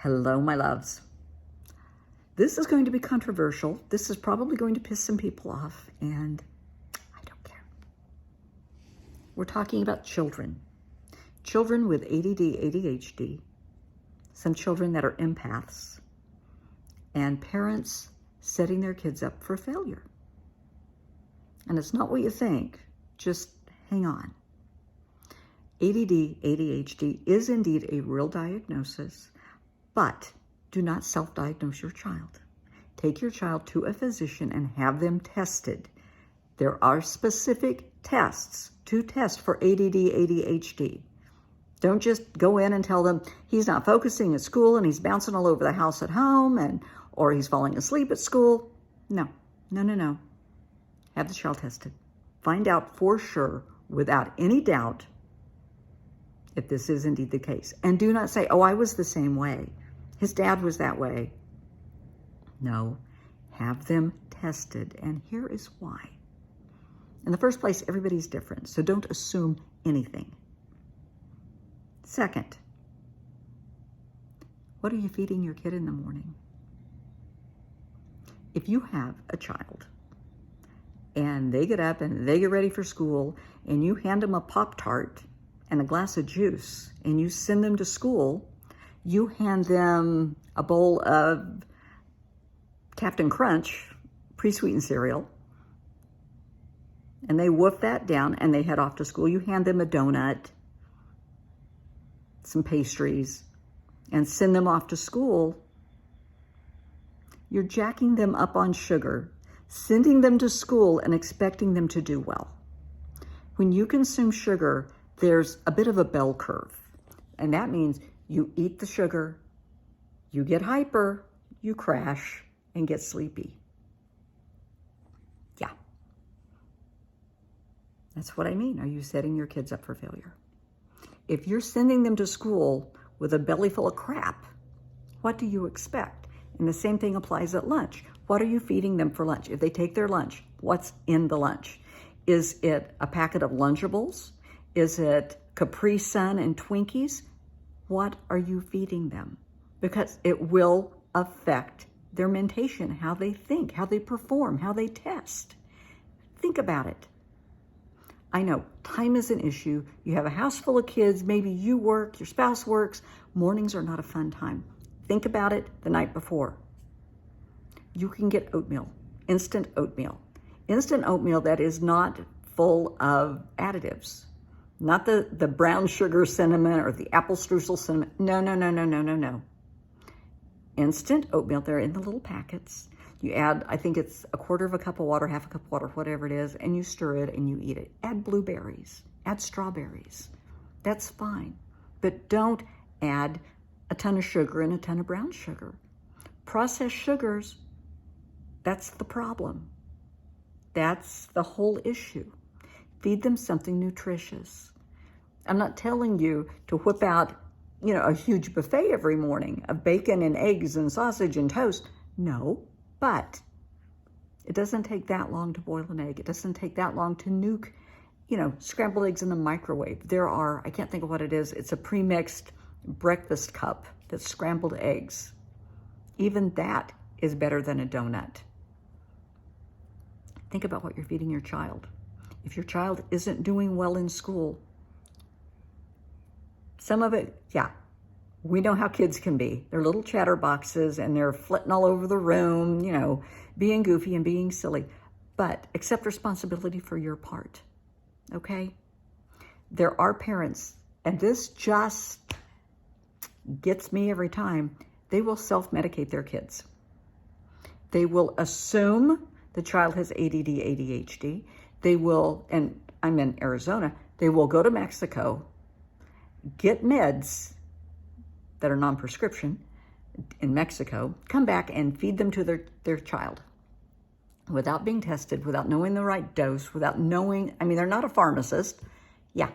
Hello, my loves. This is going to be controversial. This is probably going to piss some people off, and I don't care. We're talking about children. Children with ADD, ADHD, some children that are empaths, and parents setting their kids up for failure. And it's not what you think. Just hang on. ADD, ADHD is indeed a real diagnosis, but do not self-diagnose your child. Take your child to a physician and have them tested. There are specific tests to test for ADD, ADHD. Don't just go in and tell them he's not focusing at school and he's bouncing all over the house at home or he's falling asleep at school. No. Have the child tested. Find out for sure, without any doubt, if this is indeed the case. And do not say, oh, I was the same way. His dad was that way. No, have them tested. And here is why. In the first place, everybody's different, so don't assume anything. Second, what are you feeding your kid in the morning? If you have a child and they get up and they get ready for school and you hand them a Pop-Tart and a glass of juice and you send them to school, you hand them a bowl of Captain Crunch pre-sweetened cereal, and they wolf that down and they head off to school. You hand them a donut, some pastries, and send them off to school. You're jacking them up on sugar, sending them to school and expecting them to do well. When you consume sugar, there's a bit of a bell curve, and that means you eat the sugar, you get hyper, you crash, and get sleepy. Yeah. That's what I mean. Are you setting your kids up for failure? If you're sending them to school with a belly full of crap, what do you expect? And the same thing applies at lunch. What are you feeding them for lunch? If they take their lunch, what's in the lunch? Is it a packet of Lunchables? Is it Capri Sun and Twinkies? What are you feeding them? Because it will affect their mentation, how they think, how they perform, how they test. Think about it. I know time is an issue. You have a house full of kids. Maybe you work, your spouse works. Mornings are not a fun time. Think about it the night before. You can get oatmeal, instant oatmeal. Instant oatmeal that is not full of additives. Not the brown sugar cinnamon or the apple streusel cinnamon. No. Instant oatmeal, they're in the little packets. You add, I think it's a quarter of a cup of water, half a cup of water, whatever it is, and you stir it and you eat it. Add blueberries, add strawberries. That's fine. But don't add a ton of sugar and a ton of brown sugar. Processed sugars, that's the problem. That's the whole issue. Feed them something nutritious. I'm not telling you to whip out, a huge buffet every morning of bacon and eggs and sausage and toast. No, but it doesn't take that long to boil an egg. It doesn't take that long to nuke, scrambled eggs in the microwave. There are, I can't think of what it is. It's a pre-mixed breakfast cup that's scrambled eggs. Even that is better than a donut. Think about what you're feeding your child. If your child isn't doing well in school, some of it, we know how kids can be. They're little chatterboxes and they're flitting all over the room, being goofy and being silly. But accept responsibility for your part, okay? There are parents, and this just gets me every time, they will self-medicate their kids. They will assume the child has ADD, ADHD. They will, and I'm in Arizona, they will go to Mexico, get meds that are non-prescription in Mexico, come back and feed them to their child without being tested, without knowing the right dose, without knowing, they're not a pharmacist. Yeah,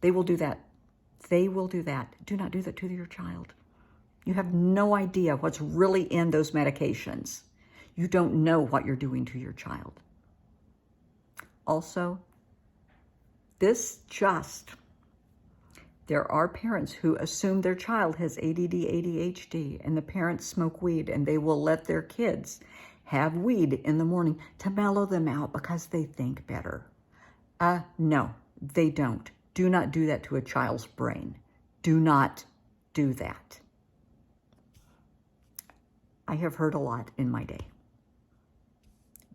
they will do that. They will do that. Do not do that to your child. You have no idea what's really in those medications. You don't know what you're doing to your child. Also, this just There are parents who assume their child has ADD, ADHD, and the parents smoke weed, and they will let their kids have weed in the morning to mellow them out because they think better. No, they don't. Do not do that to a child's brain. Do not do that. I have heard a lot in my day.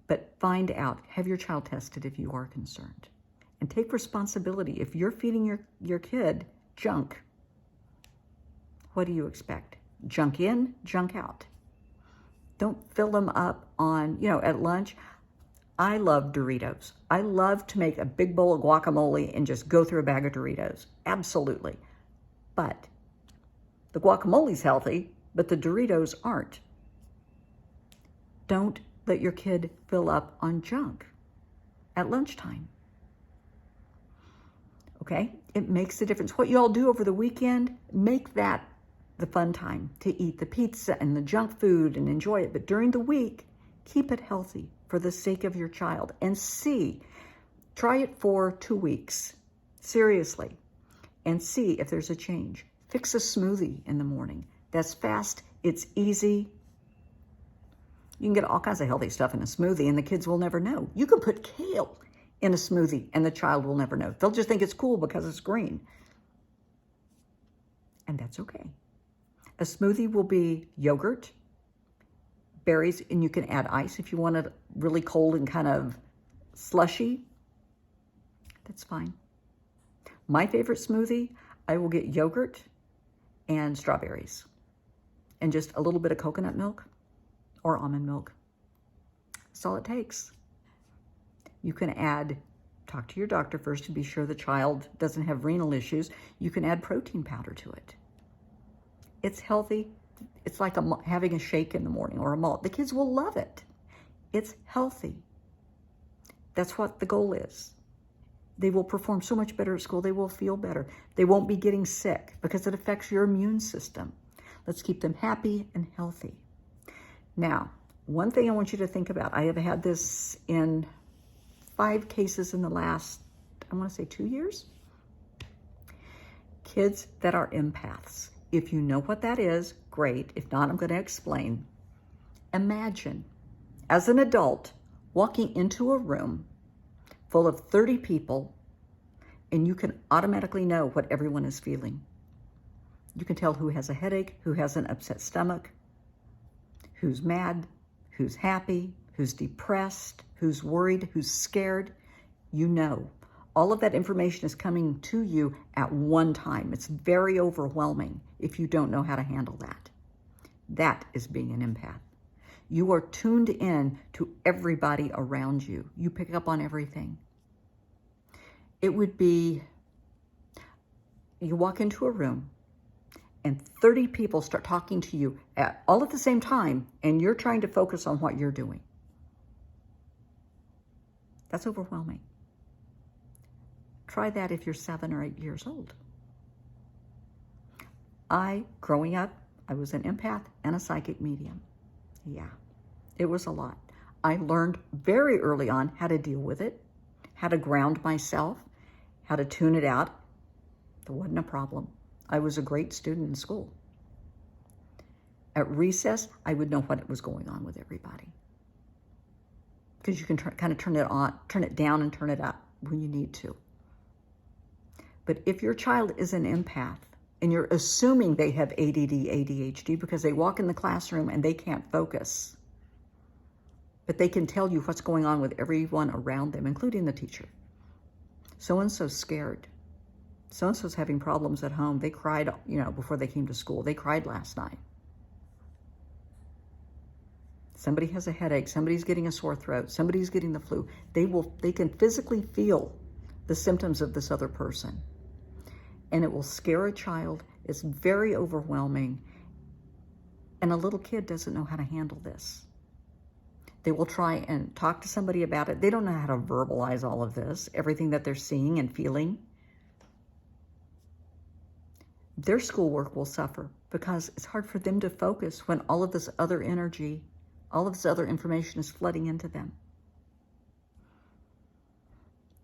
But find out, have your child tested if you are concerned. And take responsibility. If you're feeding your kid junk, what do you expect? Junk in, junk out. Don't fill them up on, at lunch. I love Doritos. I love to make a big bowl of guacamole and just go through a bag of Doritos. Absolutely. But the guacamole's healthy, but the Doritos aren't. Don't let your kid fill up on junk at lunchtime. Okay? It makes a difference. What you all do over the weekend, make that the fun time to eat the pizza and the junk food and enjoy it. But during the week, keep it healthy for the sake of your child. And try it for 2 weeks, seriously, and see if there's a change. Fix a smoothie in the morning. That's fast, it's easy. You can get all kinds of healthy stuff in a smoothie and the kids will never know. You can put kale in a smoothie and the child will never know. They'll just think it's cool because it's green. And that's okay. A smoothie will be yogurt, berries, and you can add ice if you want it really cold and kind of slushy. That's fine. My favorite smoothie, I will get yogurt and strawberries and just a little bit of coconut milk or almond milk. That's all it takes. You can talk to your doctor first to be sure the child doesn't have renal issues. You can add protein powder to it. It's healthy. It's like having a shake in the morning or a malt. The kids will love it. It's healthy. That's what the goal is. They will perform so much better at school. They will feel better. They won't be getting sick because it affects your immune system. Let's keep them happy and healthy. Now, one thing I want you to think about, I have had this in 5 cases in the last, I want to say 2 years. Kids that are empaths. If you know what that is, great. If not, I'm going to explain. Imagine, as an adult, walking into a room full of 30 people, and you can automatically know what everyone is feeling. You can tell who has a headache, who has an upset stomach, who's mad, who's happy, who's depressed, who's worried, who's scared. You know. All of that information is coming to you at one time. It's very overwhelming if you don't know how to handle that. That is being an empath. You are tuned in to everybody around you. You pick up on everything. It would be, you walk into a room and 30 people start talking to you all at the same time, and you're trying to focus on what you're doing. That's overwhelming. Try that if you're 7 or 8 years old. Growing up, I was an empath and a psychic medium. Yeah, it was a lot. I learned very early on how to deal with it, how to ground myself, how to tune it out. It wasn't a problem. I was a great student in school. At recess, I would know what was going on with everybody. Because you can kind of turn it on, turn it down and turn it up when you need to. But if your child is an empath and you're assuming they have ADD, ADHD because they walk in the classroom and they can't focus, but they can tell you what's going on with everyone around them, including the teacher. So-and-so's scared. So-and-so's having problems at home. They cried, before they came to school. They cried last night. Somebody has a headache. Somebody's getting a sore throat. Somebody's getting the flu. They can physically feel the symptoms of this other person. And it will scare a child. It's very overwhelming. And a little kid doesn't know how to handle this. They will try and talk to somebody about it. They don't know how to verbalize all of this, everything that they're seeing and feeling. Their schoolwork will suffer because it's hard for them to focus when all of this other energy, all of this other information is flooding into them.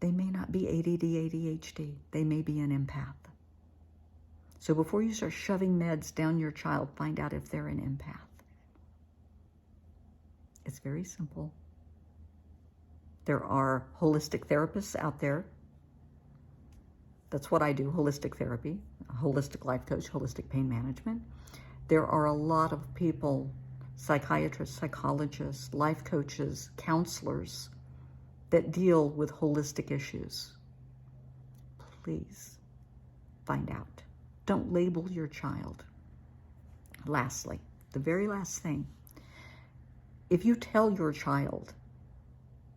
They may not be ADD, ADHD. They may be an empath. So before you start shoving meds down your child, find out if they're an empath. It's very simple. There are holistic therapists out there. That's what I do, holistic therapy, holistic life coach, holistic pain management. There are a lot of people, psychiatrists, psychologists, life coaches, counselors, that deal with holistic issues. Please find out. Don't label your child. Lastly, the very last thing, if you tell your child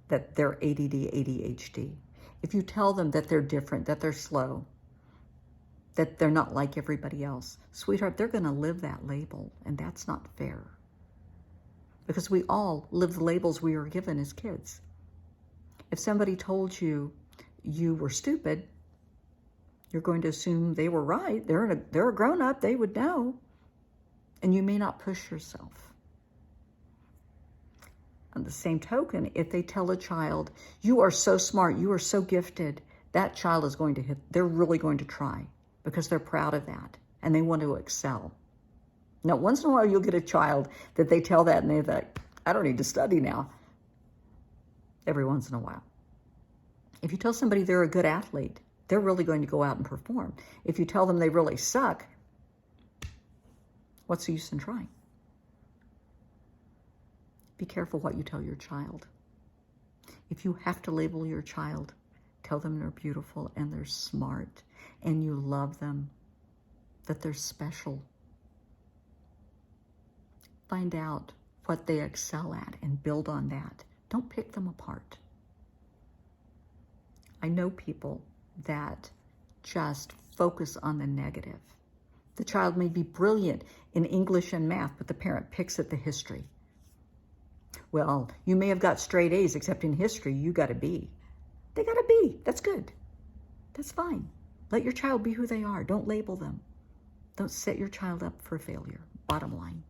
that they're ADD, ADHD, if you tell them that they're different, that they're slow, that they're not like everybody else, sweetheart, they're going to live that label, and that's not fair. Because we all live the labels we were given as kids. If somebody told you you were stupid, you're going to assume they were right. They're a grown-up. They would know. And you may not push yourself. On the same token, if they tell a child, you are so smart, you are so gifted, that child is going to they're really going to try because they're proud of that and they want to excel. Now, once in a while, you'll get a child that they tell that and they're like, I don't need to study now. Every once in a while. If you tell somebody they're a good athlete, they're really going to go out and perform. If you tell them they really suck, what's the use in trying? Be careful what you tell your child. If you have to label your child, tell them they're beautiful and they're smart and you love them, that they're special. Find out what they excel at and build on that. Don't pick them apart. I know people that just focus on the negative. The child may be brilliant in English and math, but the parent picks at the history. Well, you may have got straight A's, except in history, you got a B. They got a B. That's good. That's fine. Let your child be who they are. Don't label them. Don't set your child up for failure. Bottom line.